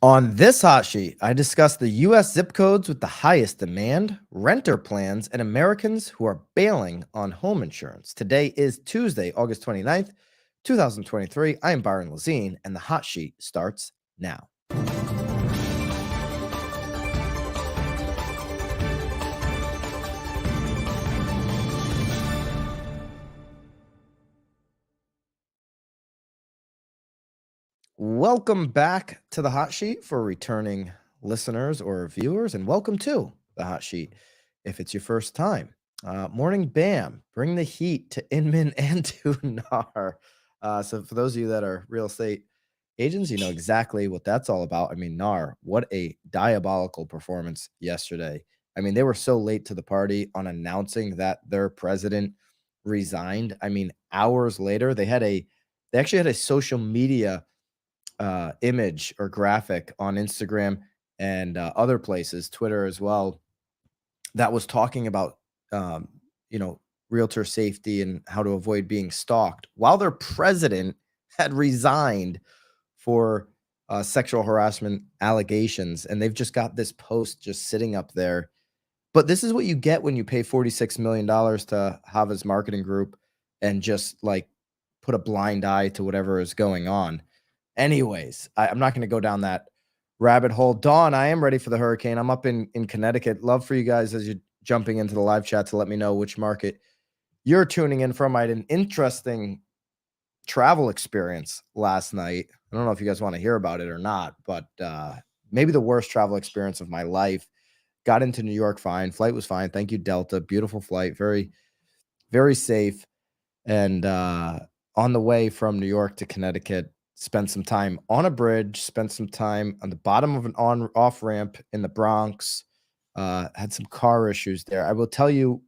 On this hot sheet, I discuss the US zip codes with the highest demand, renter plans, and Americans who are bailing on home insurance. Today is Tuesday, August 29th, 2023. I am Byron Lazine, and the hot sheet starts now. Welcome back to the hot sheet for returning listeners or viewers, and welcome to the hot sheet if it's your first time. Morning Bam, bring the heat to Inman and to NAR. So for those of you that are real estate agents, you know exactly what that's all about. I mean, NAR, what a diabolical performance yesterday. I mean, they were so late to the party on announcing that their president resigned. I mean, hours later, they actually had a social media image or graphic on Instagram and other places, Twitter as well, that was talking about, um, you know, realtor safety and how to avoid being stalked while their president had resigned for sexual harassment allegations. And they've just got this post just sitting up there. But this is what you get when you pay $46 million to Hava's marketing group and just like put a blind eye to whatever is going on. Anyways, I'm not going to go down that rabbit hole. Dawn, I am ready for the hurricane. I'm up in Connecticut. Love for you guys as you're jumping into the live chat to let me know which market you're tuning in from. I had an interesting travel experience last night. I don't know if you guys want to hear about it or not, but maybe the worst travel experience of my life. Got into New York fine. Flight was fine. Thank you, Delta. Beautiful flight. Very, very safe. And on the way from New York to Connecticut, spent some time on a bridge, spent some time on the bottom of an off ramp in the Bronx, had some car issues there. I will tell you,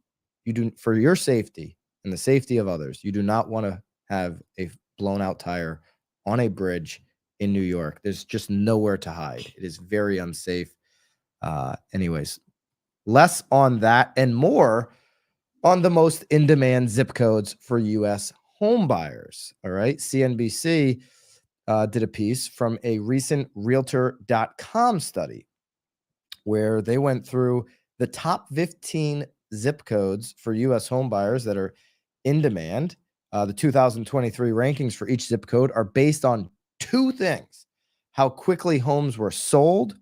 you do, for your safety and the safety of others, you do not want to have a blown out tire on a bridge in New York. There's just nowhere to hide. It is very unsafe. Anyways, less on that and more on the most in-demand zip codes for U.S. home buyers. All right. CNBC did a piece from a recent Realtor.com study where they went through the top 15 zip codes for U.S. home buyers that are in demand. The 2023 rankings for each zip code are based on two things: how quickly homes were sold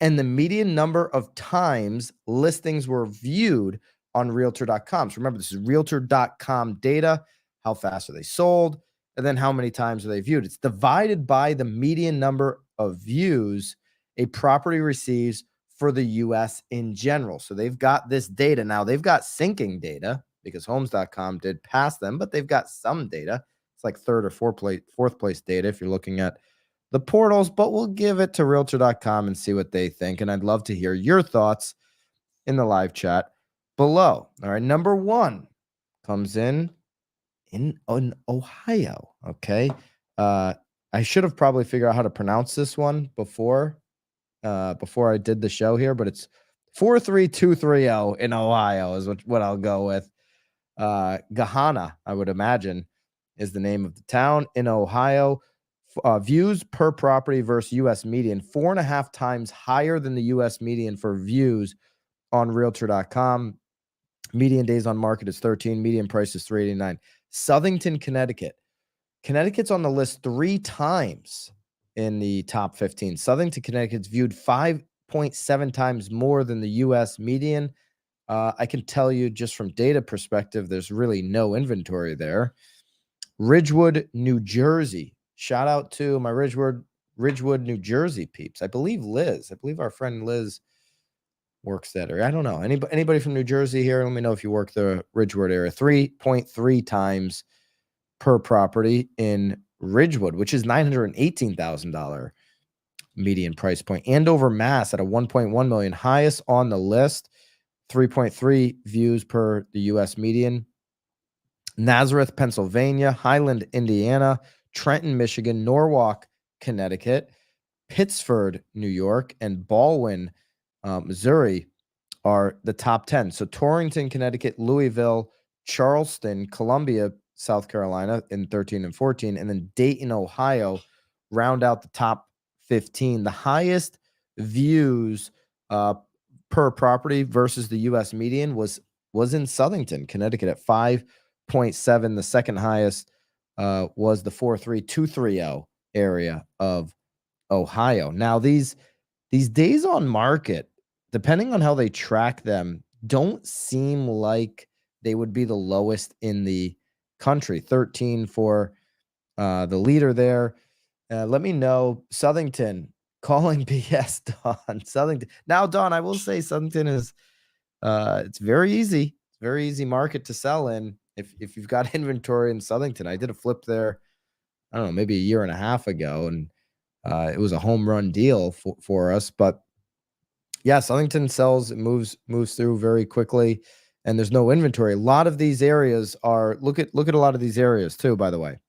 and the median number of times listings were viewed on Realtor.com. So remember, this is Realtor.com data. How fast are they sold? And then how many times are they viewed? It's divided by the median number of views a property receives for the US in general. So they've got this data. Now they've got syncing data because Homes.com did pass them, but they've got some data. It's like third or fourth place data if you're looking at the portals, but we'll give it to Realtor.com and see what they think. And I'd love to hear your thoughts in the live chat below. All right, number one comes in Ohio. Okay, I should have probably figured out how to pronounce this one before I did the show here, but it's 43230 in Ohio is what I'll go with. Gahanna, I would imagine, is the name of the town in Ohio. Views per property versus U.S. median, 4.5 times higher than the U.S. median for views on Realtor.com. Median days on market is 13. Median price is $389. Southington, Connecticut. Connecticut's on the list 3 times in the top 15. Southington, Connecticut's viewed 5.7 times more than the U.S. median. I can tell you just from data perspective, there's really no inventory there. Ridgewood, New Jersey. Shout out to my Ridgewood, New Jersey peeps. I believe our friend Liz works that area. I don't know. Anybody from New Jersey here? Let me know if you work the Ridgewood area. 3.3 times per property in Ridgewood, which is $918,000 median price point. Andover, Mass at a 1.1 million, highest on the list. 3.3 views per the U.S. median. Nazareth, Pennsylvania, Highland, Indiana, Trenton, Michigan, Norwalk, Connecticut, Pittsford, New York, and Baldwin, Missouri are the top 10. So Torrington, Connecticut, Louisville, Charleston, Columbia, South Carolina in 13 and 14, and then Dayton, Ohio round out the top 15. The highest views per property versus the U.S. median was in Southington, Connecticut at 5.7. The second highest was the 43230 area of Ohio. Now, these days on market, depending on how they track them, don't seem like they would be the lowest in the country. 13 for the leader there. Let me know, Southington, calling BS, Don. Southington. Now, Don, I will say Southington is it's very easy. It's a very easy market to sell in if you've got inventory in Southington. I did a flip there, I don't know, maybe a year and a half ago, and it was a home run deal for us. But yeah, Southington sells, moves through very quickly, and there's no inventory. A lot of these areas are look at a lot of these areas too, by the way.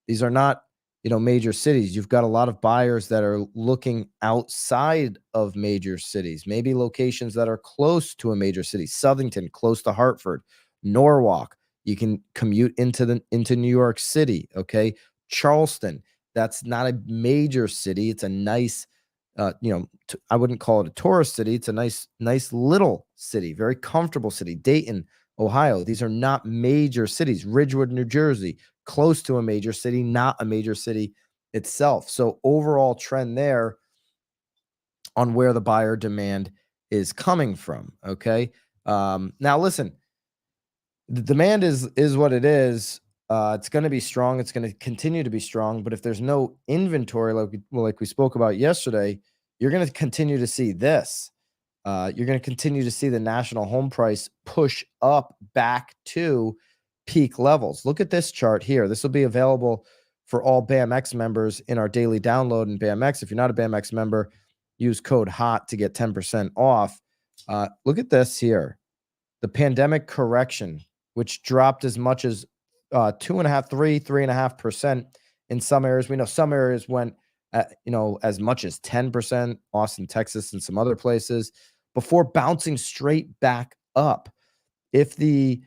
These are not, major cities. You've got a lot of buyers that are looking outside of major cities, maybe locations that are close to a major city. Southington, close to Hartford, Norwalk. You can commute into New York City. Okay, Charleston. That's not a major city. It's a nice, I wouldn't call it a tourist city. It's a nice little city, very comfortable city. Dayton, Ohio. These are not major cities. Ridgewood, New Jersey, close to a major city, not a major city itself. So overall trend there on where the buyer demand is coming from. Okay. Now listen, the demand is what it is. It's going to be strong. It's going to continue to be strong. But if there's no inventory, like we spoke about yesterday, you're going to continue to see this. You're going to continue to see the national home price push up back to peak levels. Look at this chart here. This will be available for all BAMX members in our daily download in BAMX. If you're not a BAMX member, use code HOT to get 10% off. Look at this here. The pandemic correction, which dropped as much as 2.5%, 3.5% in some areas. We know some areas went, as much as 10%, Austin, Texas, and some other places, before bouncing straight back up. If the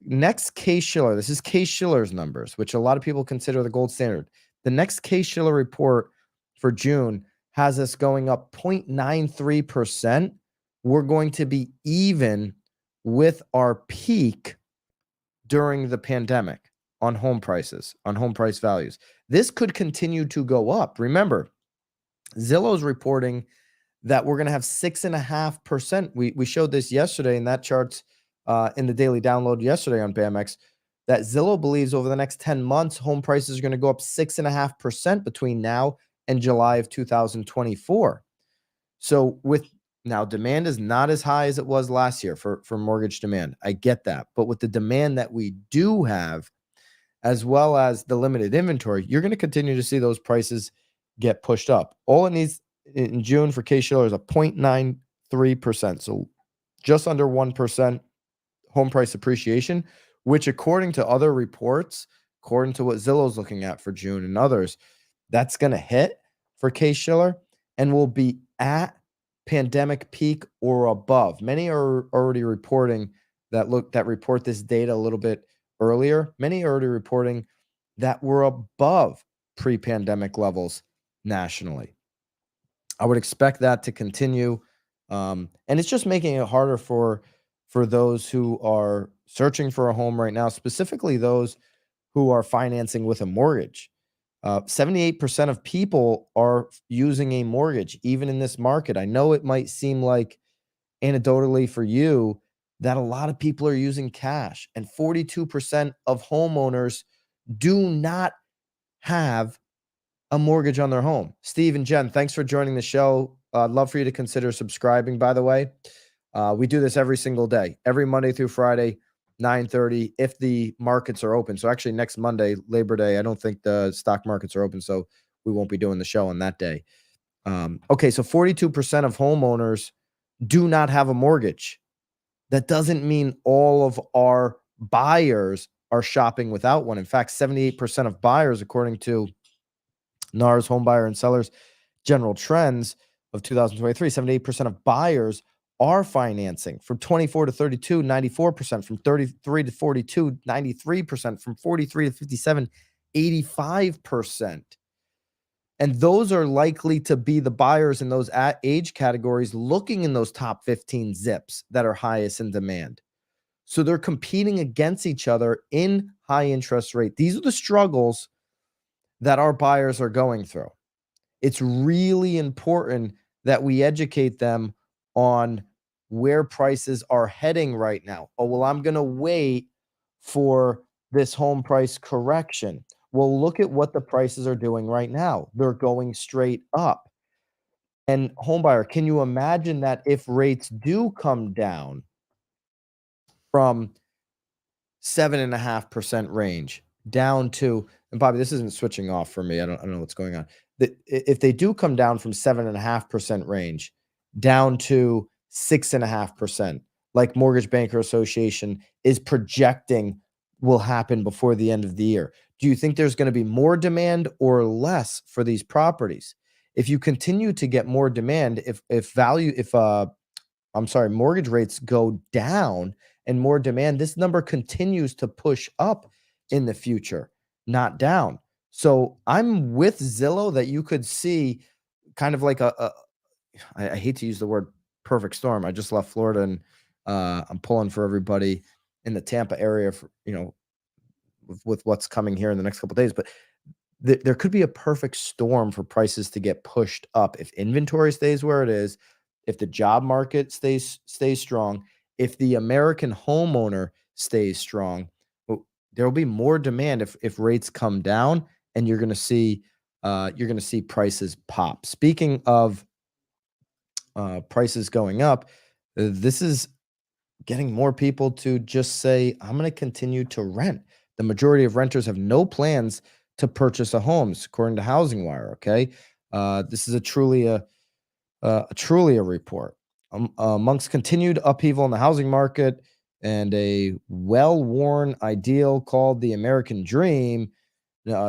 next Case-Shiller, this is Case-Shiller's numbers, which a lot of people consider the gold standard. The next Case-Shiller report for June has us going up 0.93%. We're going to be even with our peak during the pandemic on home prices, on home price values. This could continue to go up. Remember, Zillow's reporting that we're going to have 6.5%. We showed this yesterday, and that chart's in the daily download yesterday on BAMX, that Zillow believes over the next 10 months, home prices are going to go up 6.5% between now and July of 2024. So now demand is not as high as it was last year for mortgage demand. I get that. But with the demand that we do have, as well as the limited inventory, you're going to continue to see those prices get pushed up. All it needs in June for Case-Shiller is a 0.93%. So just under 1% home price appreciation, which according to other reports, according to what Zillow's looking at for June and others, that's going to hit for Case-Shiller and will be at pandemic peak or above. Many are already reporting that report this data a little bit earlier. Many are already reporting that we're above pre-pandemic levels nationally. I would expect that to continue. And it's just making it harder for those who are searching for a home right now, specifically those who are financing with a mortgage. 78% of people are using a mortgage, even in this market. I know it might seem like anecdotally for you that a lot of people are using cash, and 42% of homeowners do not have a mortgage on their home. Steve and Jen, thanks for joining the show. I'd love for you to consider subscribing, by the way. We do this every single day, every Monday through Friday, 9:30, if the markets are open. So actually next Monday, Labor Day, I don't think the stock markets are open, so we won't be doing the show on that day. Okay, so 42% of homeowners do not have a mortgage. That doesn't mean all of our buyers are shopping without one. In fact, 78% of buyers, according to NAR's Home Buyer and Sellers General Trends of 2023, 78% of buyers are financing. From 24 to 32, 94%. From 33 to 42, 93%. From 43 to 57, 85%. And those are likely to be the buyers in those age categories looking in those top 15 zips that are highest in demand. So they're competing against each other in high interest rate. These are the struggles that our buyers are going through. It's really important that we educate them on where prices are heading right now. Oh, well, I'm going to wait for this home price correction. Well, look at what the prices are doing right now. They're going straight up. And homebuyer, can you imagine that if rates do come down from 7.5% range down to, and Bobby, this isn't switching off for me. I don't know what's going on. If they do come down from 7.5% range down to 6.5%, like Mortgage Banker Association is projecting will happen before the end of the year, do you think there's going to be more demand or less for these properties? If you continue to get more demand, if mortgage rates go down and more demand, this number continues to push up in the future, not down. So I'm with Zillow that you could see kind of like I hate to use the word perfect storm. I just left Florida and I'm pulling for everybody in the Tampa area for, with what's coming here in the next couple of days. But there could be a perfect storm for prices to get pushed up if inventory stays where it is, if the job market stays strong, if the American homeowner stays strong. There will be more demand if rates come down, and you're going to see prices pop. Speaking of prices going up, this is getting more people to just say, I'm going to continue to rent. The majority of renters have no plans to purchase a home, according to Housing Wire. Okay. This is truly a report. Amongst continued upheaval in the housing market and a well-worn ideal called the American dream,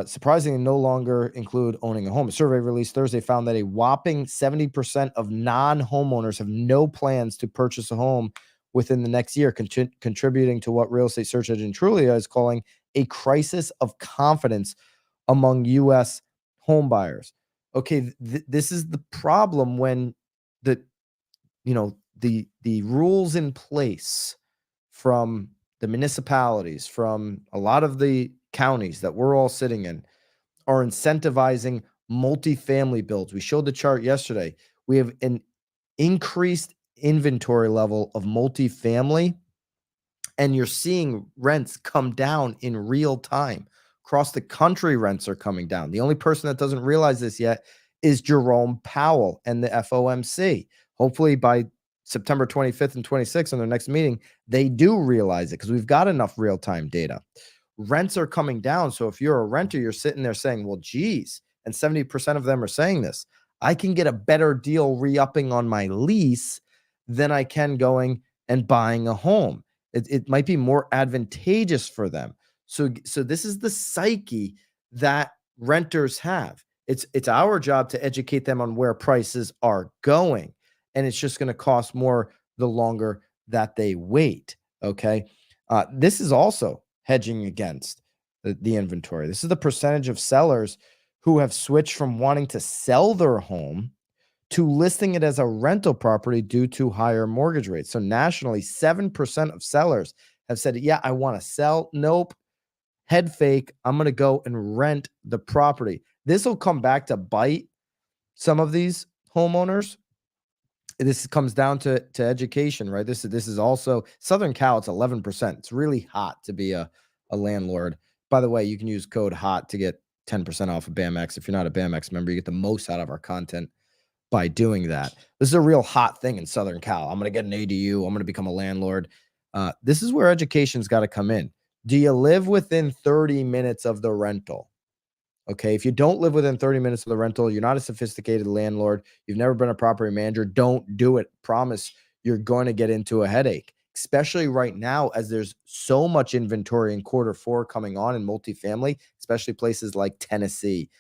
surprisingly no longer include owning a home. A survey released Thursday found that a whopping 70% of non-homeowners have no plans to purchase a home within the next year, contributing to what real estate search engine Trulia is calling a crisis of confidence among U.S. home buyers. Okay, this is the problem when the the rules in place from the municipalities, from a lot of the counties that we're all sitting in, are incentivizing multifamily builds. We showed the chart yesterday. We have an increased inventory level of multifamily, and you're seeing rents come down in real time. Across the country, rents are coming down. The only person that doesn't realize this yet is Jerome Powell and the FOMC. Hopefully by September 25th and 26th on their next meeting, they do realize it because we've got enough real-time data. Rents are coming down. So if you're a renter, you're sitting there saying, well, geez, and 70% of them are saying this, I can get a better deal re-upping on my lease than I can going and buying a home. It might be more advantageous for them. So this is the psyche that renters have. It's our job to educate them on where prices are going, and it's just going to cost more the longer that they wait. Okay, this is also hedging against the inventory. This is the percentage of sellers who have switched from wanting to sell their home to listing it as a rental property due to higher mortgage rates. So nationally, 7% of sellers have said, yeah, I want to sell. Nope. Head fake. I'm going to go and rent the property. This will come back to bite some of these homeowners. This comes down to education, right? This is also Southern Cal. It's 11%. It's really hot to be a landlord. By the way, you can use code HOT to get 10% off of BAMX. If you're not a BAMX member, you get the most out of our content by doing that. This is a real hot thing in Southern Cal. I'm going to get an ADU. I'm going to become a landlord. This is where education's got to come in. Do you live within 30 minutes of the rental? Okay. If you don't live within 30 minutes of the rental, you're not a sophisticated landlord. You've never been a property manager. Don't do it. Promise you're going to get into a headache, especially right now, as there's so much inventory in Q4 coming on in multifamily, especially places like Tennessee,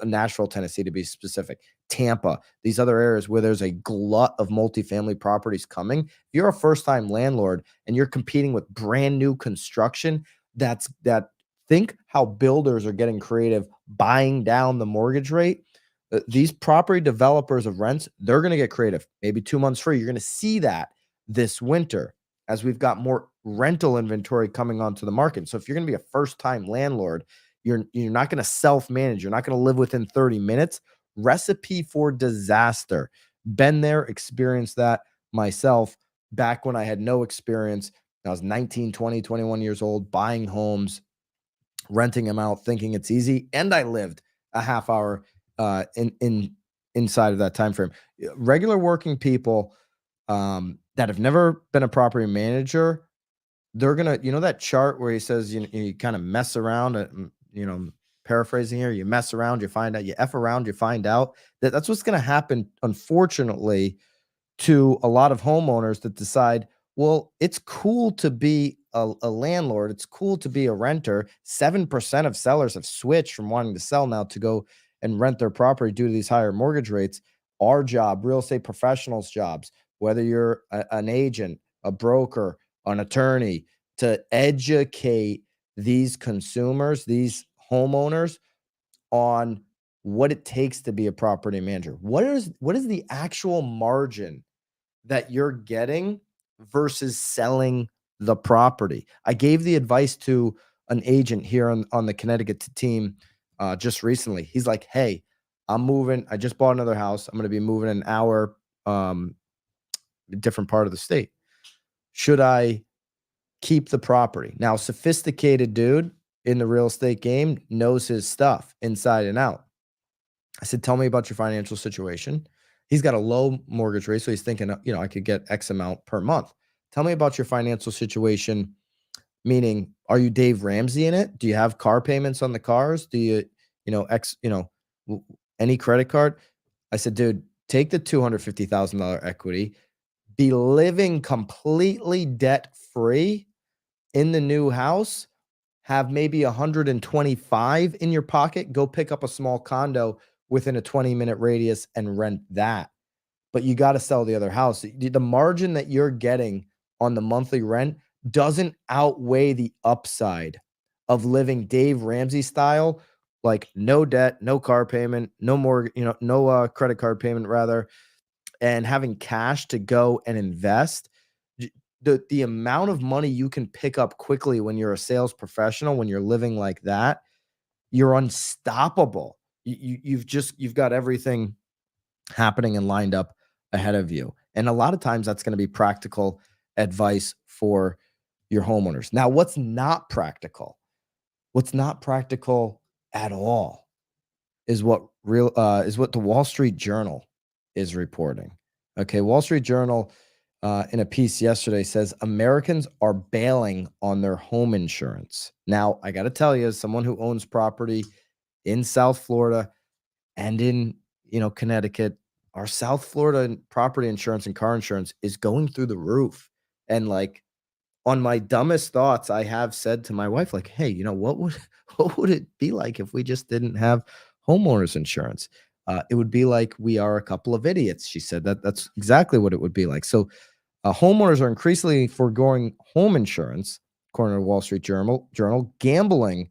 Nashville, Tennessee, to be specific, Tampa, these other areas where there's a glut of multifamily properties coming. If you're a first-time landlord and you're competing with brand new construction, think how builders are getting creative, buying down the mortgage rate. These property developers of rents, they're going to get creative. Maybe 2 months free. You're going to see that this winter as we've got more rental inventory coming onto the market. So if you're going to be a first-time landlord, you're not going to self-manage. You're not going to live within 30 minutes. Recipe for disaster. Been there, experienced that myself back when I had no experience. I was 19, 20, 21 years old, buying homes, renting them out, thinking it's easy, and I lived a half hour inside of that time frame. Regular working people that have never been a property manager, they're gonna, that chart where he says you kind of mess around, paraphrasing here, you mess around, you find out, you f around, you find out. That's what's gonna happen, unfortunately, to a lot of homeowners that decide, well, it's cool to be a landlord. It's cool to be a renter. 7% of sellers have switched from wanting to sell now to go and rent their property due to these higher mortgage rates. Our job, real estate professionals' jobs, whether you're an agent, a broker, an attorney, to educate these consumers, these homeowners, on what it takes to be a property manager. What is the actual margin that you're getting versus selling the property? I gave the advice to an agent here on the Connecticut team just recently. He's like, "Hey, I'm moving. I just bought another house. I'm going to be moving an hour, um, different part of the state. Should I keep the property?" Now, sophisticated dude in the real estate game knows his stuff inside and out. I said, "Tell me about your financial situation." He's got a low mortgage rate, so he's thinking, I could get X amount per month. "Tell me about your financial situation, meaning, are you Dave Ramsey in it? Do you have car payments on the cars? Do you, X, any credit card?" I said, "Dude, take the $250,000 equity, be living completely debt free in the new house, have maybe 125 in your pocket, go pick up a small condo within a 20-minute radius and rent that. But you got to sell the other house. The margin that you're getting on the monthly rent doesn't outweigh the upside of living Dave Ramsey style, like no debt, no car payment, no more, no credit card payment rather, and having cash to go and invest. The amount of money you can pick up quickly when you're a sales professional, when you're living like that, you're unstoppable. You've got everything happening and lined up ahead of you. And a lot of times that's going to be practical advice for your homeowners. Now, what's not practical? What's not practical at all is what the Wall Street Journal is reporting. Okay, Wall Street Journal in a piece yesterday says Americans are bailing on their home insurance. Now, I got to tell you, as someone who owns property in South Florida and in Connecticut, our South Florida property insurance and car insurance is going through the roof. And like, on my dumbest thoughts, I have said to my wife, like, "Hey, what would what would it be like if we just didn't have homeowners insurance? It would be like we are a couple of idiots." She said that's exactly what it would be like. So homeowners are increasingly foregoing home insurance, according to the Wall Street Journal, gambling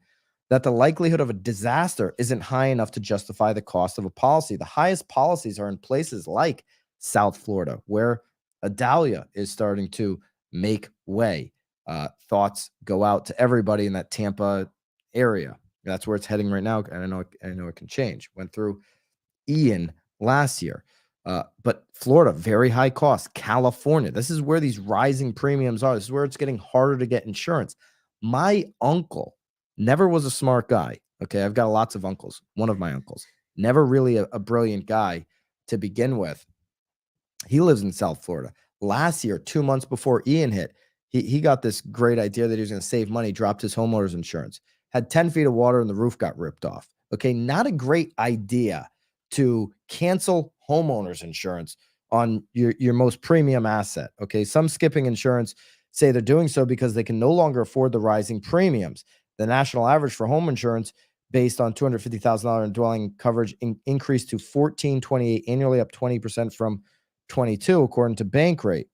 that the likelihood of a disaster isn't high enough to justify the cost of a policy. The highest policies are in places like South Florida, where Adalia is starting to make way. Thoughts go out to everybody in that Tampa area. That's where it's heading right now. And I know it can change. Went through Ian last year. But Florida, very high cost. California, this is where these rising premiums are. This is where it's getting harder to get insurance. My uncle never was a smart guy. Okay, I've got lots of uncles. One of my uncles, never really a brilliant guy to begin with. He lives in South Florida. Last year, 2 months before Ian hit, he got this great idea that he was going to save money, dropped his homeowner's insurance, had 10 feet of water and the roof got ripped off. Okay, not a great idea to cancel homeowners insurance on your most premium asset. Okay, some skipping insurance say they're doing so because they can no longer afford the rising premiums. The national average for home insurance based on $250,000 in dwelling coverage increased to $1,428 annually, up 20% from 22, according to Bankrate.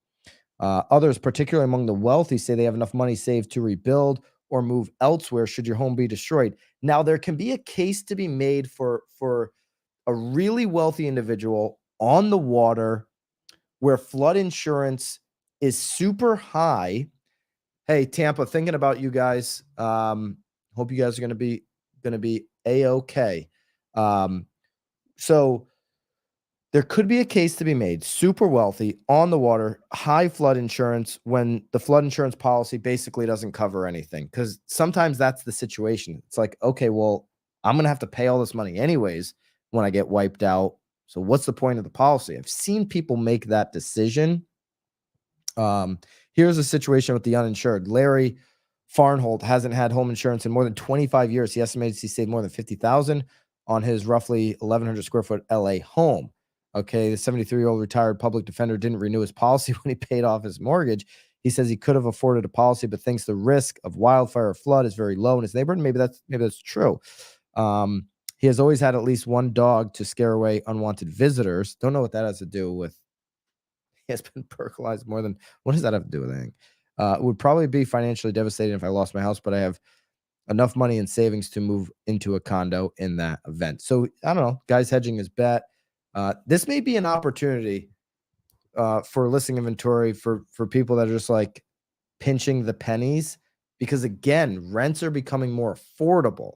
Others, particularly among the wealthy, say they have enough money saved to rebuild or move elsewhere should your home be destroyed. Now, there can be a case to be made for a really wealthy individual on the water where flood insurance is super high. Hey, Tampa, thinking about you guys. Hope you guys are gonna be a-okay. So there could be a case to be made. Super wealthy, on the water, high flood insurance when the flood insurance policy basically doesn't cover anything. Because sometimes that's the situation. It's like, okay, well, I'm gonna have to pay all this money anyways when I get wiped out. So what's the point of the policy? I've seen people make that decision. Here's a situation with the uninsured. Larry Farnholt hasn't had home insurance in more than 25 years. He estimates he saved more than 50,000 on his roughly 1,100 square foot LA home. Okay, the 73-year-old retired public defender didn't renew his policy when he paid off his mortgage. He says he could have afforded a policy, but thinks the risk of wildfire or flood is very low in his neighborhood. Maybe that's true. He has always had at least one dog to scare away unwanted visitors. Don't know what that has to do with. He has been burglarized more than. What does that have to do with anything? It would probably be financially devastating if I lost my house, but I have enough money in savings to move into a condo in that event. So I don't know. Guys hedging his bet. This may be an opportunity for listing inventory for people that are just like pinching the pennies, because again, rents are becoming more affordable.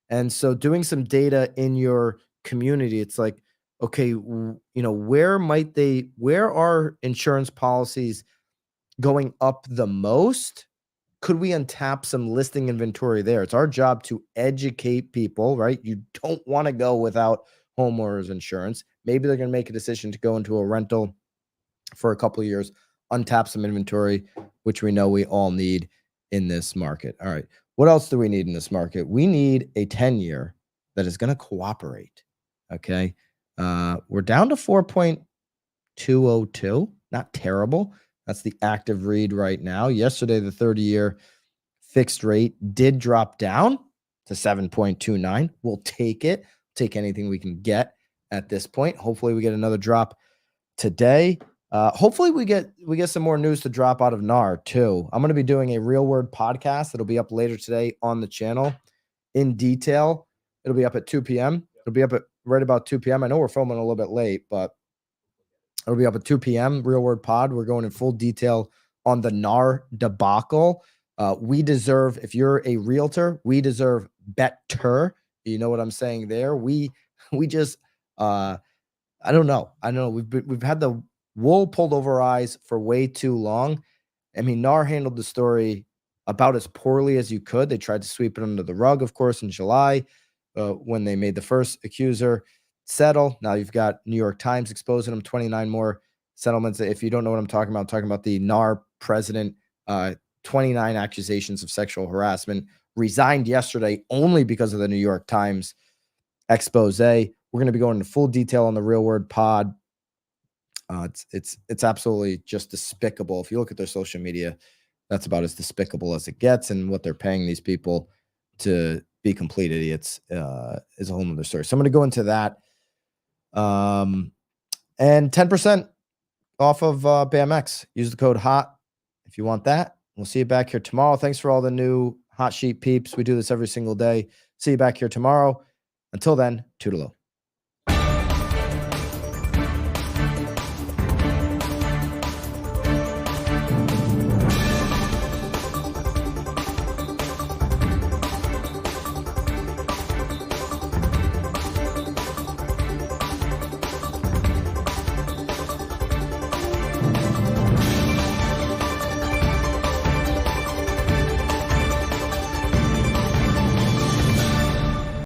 And so doing some data in your community, it's like, okay, where are insurance policies going up the most? Could we untap some listing inventory there? It's our job to educate people, right? You don't want to go without homeowners insurance. Maybe they're going to make a decision to go into a rental for a couple of years, untap some inventory, which we know we all need in this market. All right. What else do we need in this market? We need a 10-year that is going to cooperate. Okay. We're down to 4.202. Not terrible. That's the active read right now. Yesterday, the 30-year fixed rate did drop down to 7.29. We'll take it. Take anything we can get at this point. Hopefully we get another drop today. Hopefully we get some more news to drop out of NAR too. I'm going to be doing a real word podcast that'll be up later today on the channel in detail. It'll be up at 2 p.m. It'll be up at right about 2 p.m. I know we're filming a little bit late, but it'll be up at 2 p.m. Real word pod. We're going in full detail on the NAR debacle. We deserve, if you're a realtor, we deserve better. You know what I'm saying there? We just, I don't know. We've had the wool pulled over our eyes for way too long. I mean, NAR handled the story about as poorly as you could. They tried to sweep it under the rug, of course, in July when they made the first accuser settle. Now you've got New York Times exposing them, 29 more settlements. If you don't know what I'm talking about the NAR president, 29 accusations of sexual harassment, resigned yesterday only because of the New York Times expose. We're going to be going into full detail on the Real Word pod. It's absolutely just despicable. If you look at their social media, that's about as despicable as it gets, and what they're paying these people to be complete idiots is a whole nother story. So I'm going to go into that. And 10% off of BAMX. Use the code HOT if you want that. We'll see you back here tomorrow. Thanks for all the new Hot Sheet peeps. We do this every single day. See you back here tomorrow. Until then, toodaloo.